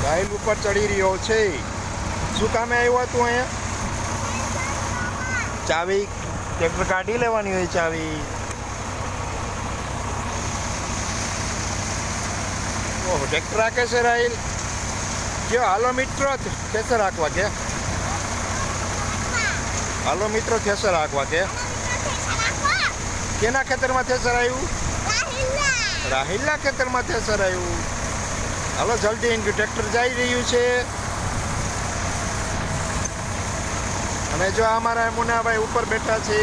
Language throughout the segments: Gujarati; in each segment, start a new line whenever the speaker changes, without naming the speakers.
રાઈલ ઉપર ચડી રહ્યો છે. શું કામે આવ્યો તું અહીંયા? ચાવી ટ્રેક્ટર કાઢી લેવાની હોય. ચાવી ઓહો ટ્રેક્ટર રાખે છે રાઈલ. જો હાલો મિત્રો થેસર રાખવા કે હાલો મિત્રો થેસર રાખવા કે કેના ખેતરમાં થેસર આવ્યું? રાહિલના ખેતરમાં થેસર આવ્યું. હાલો જલ્દી ટ્રેક્ટર જઈ રહ્યું છે. અને જો અમારા મુનાભાઈ ઉપર બેઠા છે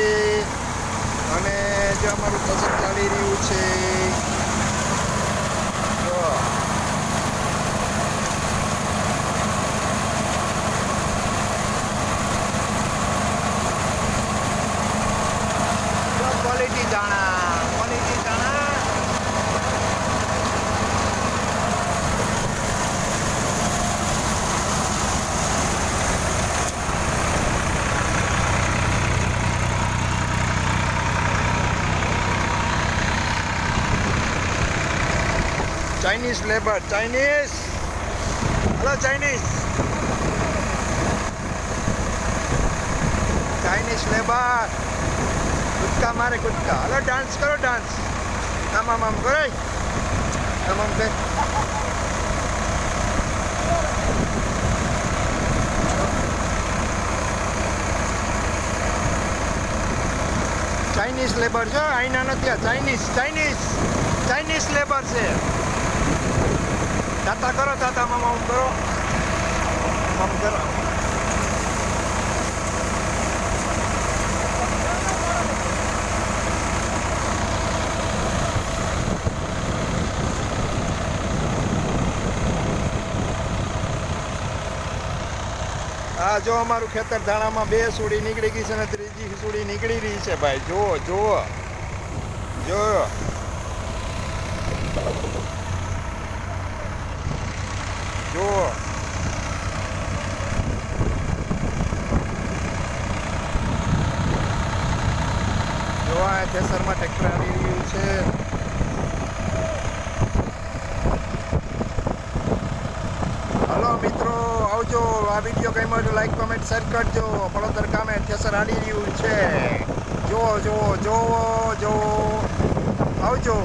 અને જો અમારું થેસર ચાલી રહ્યું છે. ક્વોલિટી દાણા Chinese labour. Chinese hello Chinese labour કૂદકા મારે કૂદકા. હલો ડાન્સ કરો ડાન્સ. આમ આમ આમ કરો આમ આમ કર. ચાઇનીઝ લેબર છે અહીંના નથી. ચાઇનીઝ લેબર છે. તાતા કરો તાતા આમ આમ કરો આમ કરો. હા જો અમારું ખેતર ધાણામાં 2 સુડી નીકળી ગઈ છે અને 3જી સુડી નીકળી રહી છે ભાઈ. જુઓ જુઓ જો જુઓ જો આ થેસરમાં ટ્રેક્ટર આવી રહ્યું છે. હલો મિત્રો આવજો. આ વિડીયો ગમ્યો હોય તો લાઈક કમેન્ટ શેર કરજો. પડોતર કામે થેસર હાલી રહ્યું છે. જુઓ જુઓ જુઓ જુઓ આવજો.